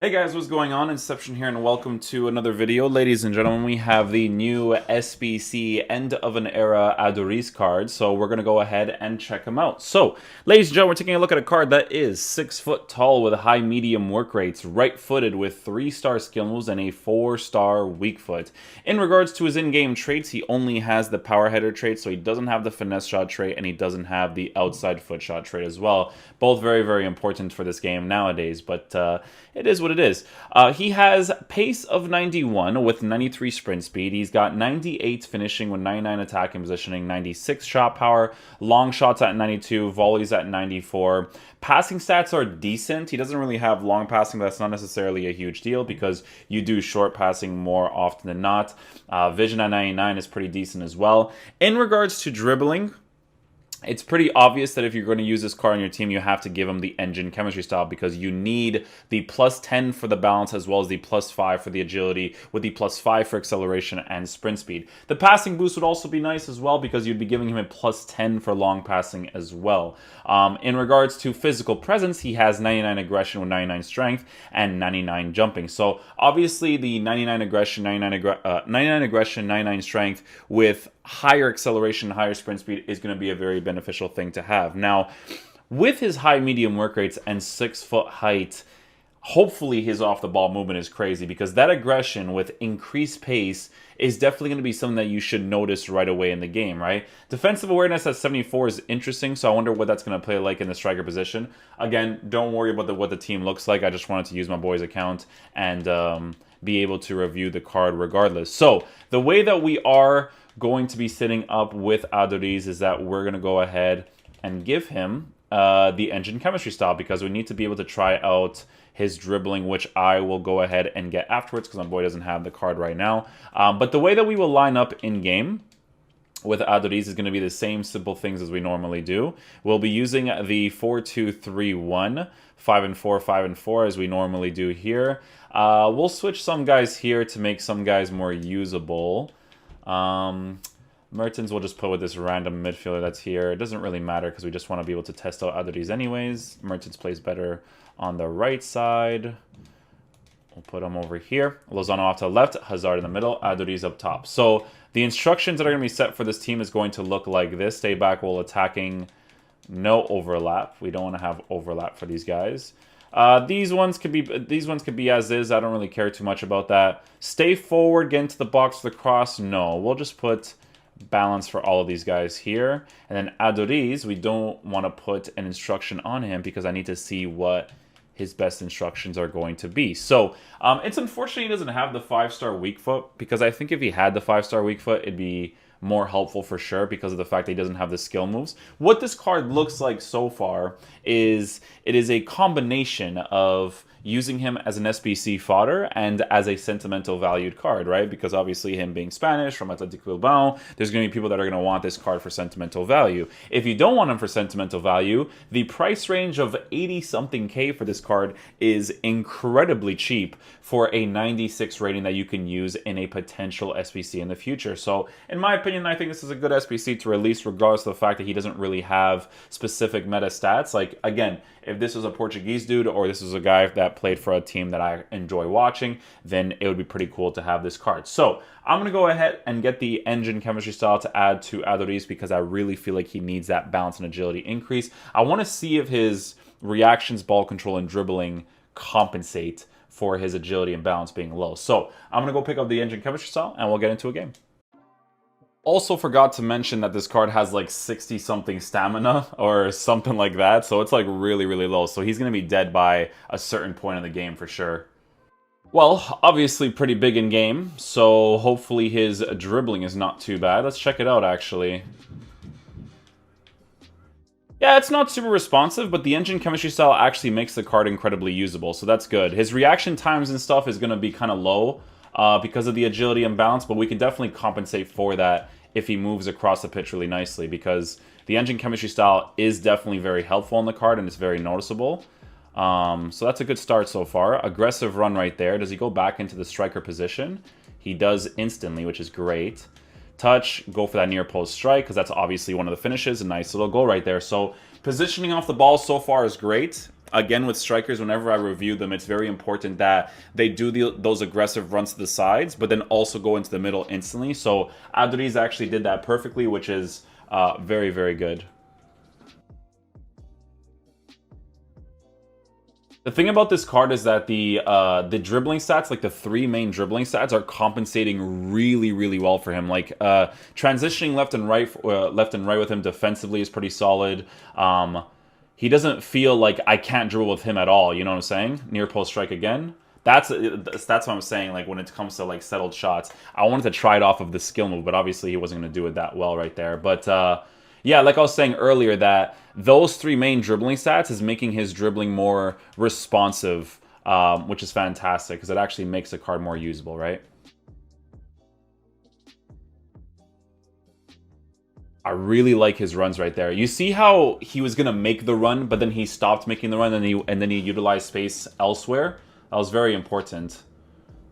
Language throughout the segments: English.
Hey guys, what's going on? Inception here, and welcome to another video. Ladies and gentlemen, we have the new SBC End of an Era Aduriz card, so we're going to go ahead and check them out. So, ladies and gentlemen, we're taking a look at a card that is 6 foot tall with high medium work rates, right-footed with 3-star skill moves and a 4-star weak foot. In regards to his in-game traits, he only has the power header trait, so he doesn't have the finesse shot trait, and he doesn't have the outside foot shot trait as well. Both very, very important for this game nowadays, but it is what it is. He has pace of 91 with 93 sprint speed. He's got 98 finishing with 99 attack and positioning, 96 shot power, long shots at 92, volleys at 94. Passing stats are decent. He doesn't really have long passing, but that's not necessarily a huge deal because you do short passing more often than not. Vision at 99 is pretty decent as well. In regards to dribbling, it's pretty obvious that if you're going to use this card on your team, you have to give him the engine chemistry style because you need the plus 10 for the balance as well as the plus 5 for the agility with the plus 5 for acceleration and sprint speed. The passing boost would also be nice as well because you'd be giving him a plus 10 for long passing as well. In regards to physical presence, he has 99 aggression with 99 strength and 99 jumping. So obviously the 99 aggression, 99 aggression, 99 strength with higher acceleration, higher sprint speed is going to be a very beneficial thing to have. Now, with his high medium work rates and 6 foot height, hopefully his off the ball movement is crazy because that aggression with increased pace is definitely going to be something that you should notice right away in the game, right? Defensive awareness at 74 is interesting, so I wonder what that's going to play like in the striker position. Again, don't worry about what the team looks like. I just wanted to use my boy's account and be able to review the card regardless. So the way that we are going to be sitting up with Aduriz is that we're going to go ahead and give him the engine chemistry style because we need to be able to try out his dribbling, which I will go ahead and get afterwards because my boy doesn't have the card right now. But the way that we will line up in game with Aduriz is going to be the same simple things as we normally do. We'll be using the 4-2-3-1, 5 and 4, 5 and 4 as we normally do here. We'll switch some guys here to make some guys more usable. Mertens will just put with this random midfielder that's here. It doesn't really matter because we just want to be able to test out Aduriz anyways. Mertens plays better on the right side. We'll put him over here. Lozano off to the left, Hazard in the middle, Aduriz up top. So the instructions that are going to be set for this team is going to look like this. Stay back while attacking. No overlap. We don't want to have overlap for these guys. These ones could be as is. I don't really care too much about that. Stay forward, get into the box for the cross. No, we'll just put balance for all of these guys here. And then Aduriz, we don't want to put an instruction on him because I need to see what his best instructions are going to be. So it's unfortunate he doesn't have the 5-star weak foot because I think if he had the 5-star weak foot, it'd be more helpful for sure because of the fact that he doesn't have the skill moves. What this card looks like so far is it is a combination of using him as an SBC fodder and as a sentimental valued card, right? Because obviously him being Spanish from Athletic Bilbao, there's going to be people that are going to want this card for sentimental value. If you don't want him for sentimental value, the price range of 80-something K for this card is incredibly cheap for a 96 rating that you can use in a potential SBC in the future. So in my opinion, I think this is a good SBC to release regardless of the fact that he doesn't really have specific meta stats. Like, again, if this was a Portuguese dude or this was a guy that played for a team that I enjoy watching, then it would be pretty cool to have this card. So I'm going to go ahead and get the engine chemistry style to add to Aduriz because I really feel like he needs that balance and agility increase. I want to see if his reactions, ball control, and dribbling compensate for his agility and balance being low. So I'm going to go pick up the engine chemistry style and we'll get into a game. Also forgot to mention that this card has like 60-something stamina or something like that. So it's like really, really low. So he's going to be dead by a certain point in the game for sure. Well, obviously pretty big in game. So hopefully his dribbling is not too bad. Let's check it out actually. Yeah, it's not super responsive, but the engine chemistry style actually makes the card incredibly usable. So that's good. His reaction times and stuff is going to be kind of low because of the agility and balance, but we can definitely compensate for that if he moves across the pitch really nicely because the engine chemistry style is definitely very helpful on the card and it's very noticeable. So that's a good start so far. Aggressive run right there. Does he go back into the striker position? He does instantly, which is great. Touch, go for that near post strike because that's obviously one of the finishes. A nice little goal right there. So positioning off the ball so far is great. again, with strikers, whenever I review them, it's very important that they do those aggressive runs to the sides, but then also go into the middle instantly. So Aduriz actually did that perfectly, which is very, very good. The thing about this card is that the dribbling stats, like the three main dribbling stats, are compensating really, really well for him. Like transitioning left and right with him defensively is pretty solid. He doesn't feel like I can't dribble with him at all. You know what I'm saying? Near post strike again. That's what I'm saying. Like when it comes to like settled shots, I wanted to try it off of the skill move, but obviously he wasn't going to do it that well right there. But yeah, like I was saying earlier, that those three main dribbling stats is making his dribbling more responsive, which is fantastic because it actually makes the card more usable, right? I really like his runs right there. You see how he was gonna make the run, but then he stopped making the run, and then he utilized space elsewhere. That was very important.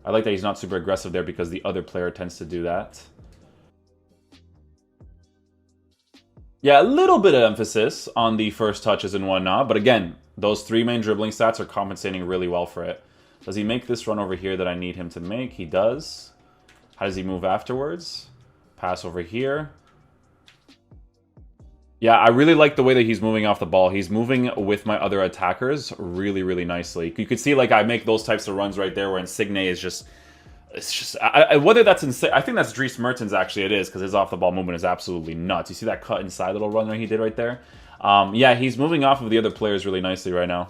I like that he's not super aggressive there because the other player tends to do that. Yeah, a little bit of emphasis on the first touches and whatnot, but again, those three main dribbling stats are compensating really well for it. Does he make this run over here that I need him to make? He does. How does he move afterwards? Pass over here. Yeah, I really like the way that he's moving off the ball. He's moving with my other attackers really, really nicely. You could see, like, I make those types of runs right there where Insigne is just... It's just... whether that's... I think that's Dries Mertens, actually, it is, because his off-the-ball movement is absolutely nuts. You see that cut inside little run that he did right there? Yeah, he's moving off of the other players really nicely right now.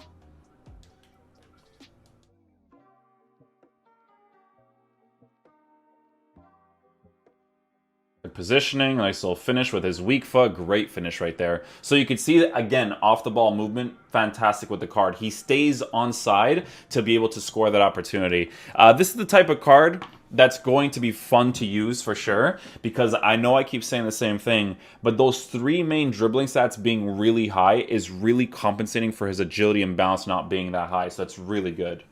Positioning, nice little finish with his weak foot. Great finish right there. So you can see, again, off the ball movement, fantastic with the card. He stays on side to be able to score that opportunity. This is the type of card that's going to be fun to use for sure, because I know I keep saying the same thing, but those three main dribbling stats being really high is really compensating for his agility and balance not being that high. So that's really good.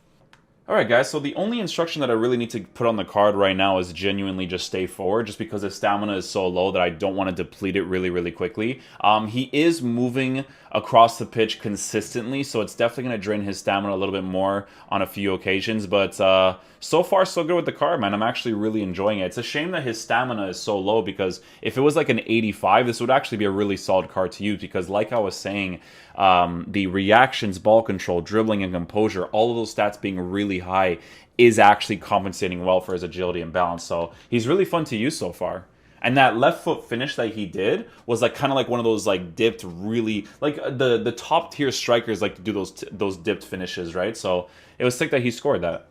Alright guys, so the only instruction that I really need to put on the card right now is genuinely just stay forward, just because his stamina is so low that I don't want to deplete it really, really quickly. He is moving across the pitch consistently, so it's definitely going to drain his stamina a little bit more on a few occasions, but so far so good with the card, man. I'm actually really enjoying it. It's a shame that his stamina is so low, because if it was like an 85, this would actually be a really solid card to use, because like I was saying, the reactions, ball control, dribbling, and composure, all of those stats being really high is actually compensating well for his agility and balance. So he's really fun to use so far. And that left foot finish that he did was like kind of like one of those like dipped, really like the top tier strikers like to do those dipped finishes, right? So it was sick that he scored that.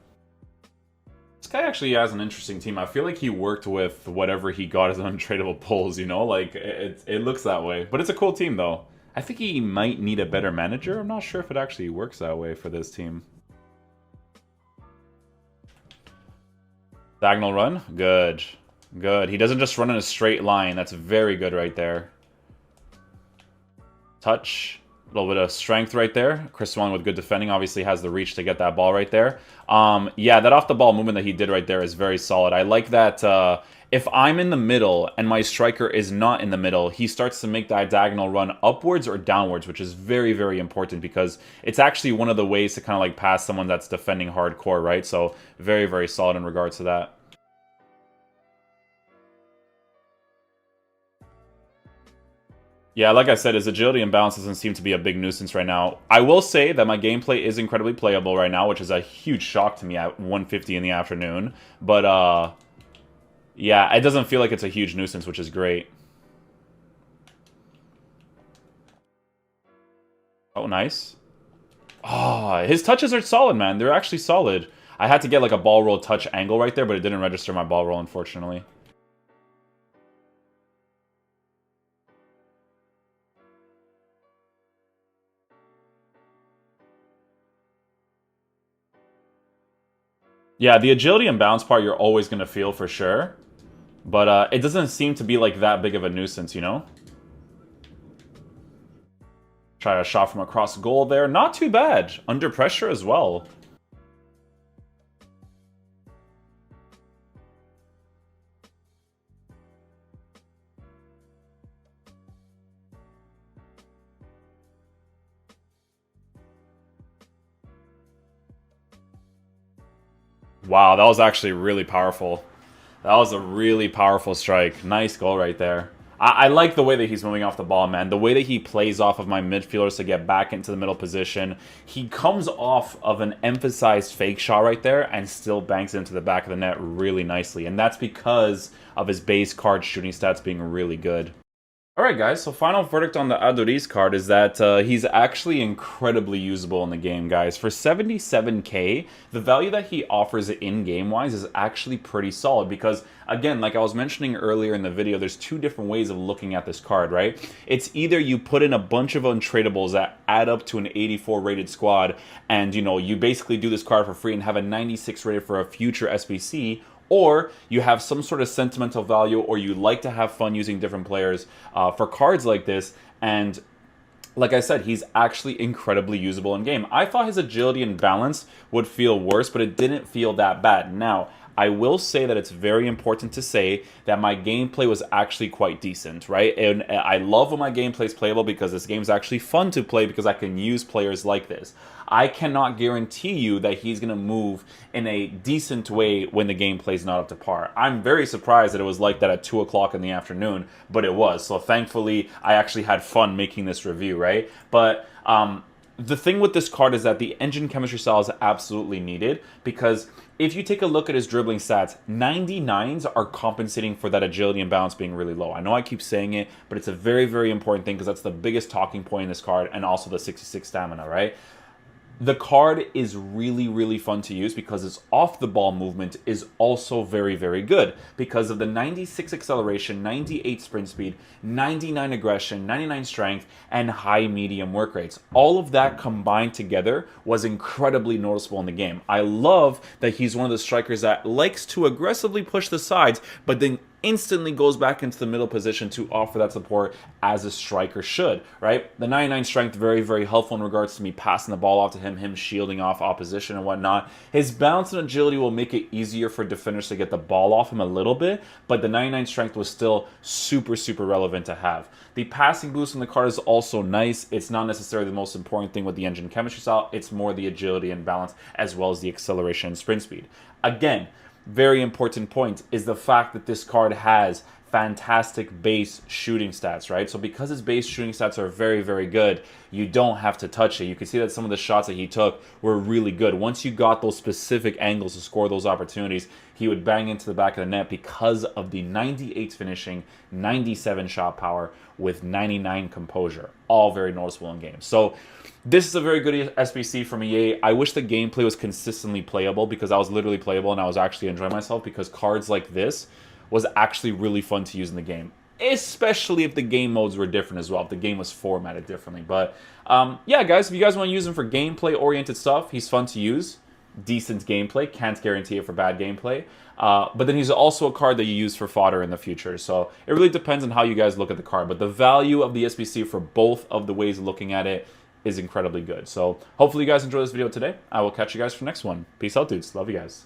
This guy actually has an interesting team. I feel like he worked with whatever he got as untradeable pulls, you know? Like, it looks that way. But it's a cool team, though. I think he might need a better manager. I'm not sure if it actually works that way for this team. Diagonal run? Good. Good. He doesn't just run in a straight line. That's very good right there. Touch. A little bit of strength right there. Chris Smalling with good defending obviously has the reach to get that ball right there. Yeah, that off-the-ball movement that he did right there is very solid. I like that if I'm in the middle and my striker is not in the middle, he starts to make that diagonal run upwards or downwards, which is very, very important, because it's actually one of the ways to kind of like pass someone that's defending hardcore, right? So very, very solid in regards to that. Yeah, like I said, his agility and balance doesn't seem to be a big nuisance right now. I will say that my gameplay is incredibly playable right now, which is a huge shock to me at 1:50 in the afternoon. But, yeah, it doesn't feel like it's a huge nuisance, which is great. Oh, nice. Oh, his touches are solid, man. They're actually solid. I had to get like a ball roll touch angle right there, but it didn't register my ball roll, unfortunately. Yeah, the agility and balance part you're always going to feel for sure. But it doesn't seem to be like that big of a nuisance, you know? Try a shot from across goal there. Not too bad. Under pressure as well. Wow, that was actually really powerful. That was a really powerful strike. Nice goal right there. I like the way that he's moving off the ball, man. The way that he plays off of my midfielders to get back into the middle position. He comes off of an emphasized fake shot right there and still banks into the back of the net really nicely. And that's because of his base card shooting stats being really good. Alright guys, so final verdict on the Aduriz card is that he's actually incredibly usable in the game, guys. For 77k, the value that he offers in-game wise is actually pretty solid because, again, like I was mentioning earlier in the video, there's two different ways of looking at this card, right? It's either you put in a bunch of untradables that add up to an 84 rated squad and, you know, you basically do this card for free and have a 96 rated for a future SBC, or you have some sort of sentimental value, or you like to have fun using different players for cards like this. And like I said, he's actually incredibly usable in game. I thought his agility and balance would feel worse, but it didn't feel that bad. Now, I will say that it's very important to say that my gameplay was actually quite decent, right? And I love when my gameplay is playable because this game is actually fun to play because I can use players like this. I cannot guarantee you that he's going to move in a decent way when the gameplay is not up to par. I'm very surprised that it was like that at 2 o'clock in the afternoon, but it was. So thankfully, I actually had fun making this review, right? But the thing with this card is that the engine chemistry style is absolutely needed because if you take a look at his dribbling stats, 99s are compensating for that agility and balance being really low. I know I keep saying it, but it's a very, very important thing because that's the biggest talking point in this card, and also the 66 stamina, right? The card is really, really fun to use because its off-the-ball movement is also very, very good because of the 96 acceleration, 98 sprint speed, 99 aggression, 99 strength, and high medium work rates. All of that combined together was incredibly noticeable in the game. I love that he's one of the strikers that likes to aggressively push the sides, but then instantly goes back into the middle position to offer that support as a striker should, right? The 99 strength, very, very helpful in regards to me passing the ball off to him shielding off opposition and whatnot. His balance and agility will make it easier for defenders to get the ball off him a little bit, but the 99 strength was still super, super relevant to have. The passing boost in the card is also nice. It's not necessarily the most important thing with the engine chemistry style. It's more the agility and balance as well as the acceleration and sprint speed. Again, very important point is the fact that this card has fantastic base shooting stats, right? So because his base shooting stats are very, very good, you don't have to touch it. You can see that some of the shots that he took were really good. Once you got those specific angles to score those opportunities, he would bang into the back of the net because of the 98 finishing, 97 shot power with 99 composure. All very noticeable in games. So this is a very good SBC from Eoae. I wish the gameplay was consistently playable because I was literally playable and I was actually enjoying myself because cards like this was actually really fun to use in the game, especially if the game modes were different as well, if the game was formatted differently. But yeah, guys, if you guys want to use him for gameplay-oriented stuff, he's fun to use. Decent gameplay, can't guarantee it for bad gameplay. But then he's also a card that you use for fodder in the future. So it really depends on how you guys look at the card. But the value of the SBC for both of the ways of looking at it is incredibly good. So hopefully you guys enjoyed this video today. I will catch you guys for the next one. Peace out, dudes. Love you guys.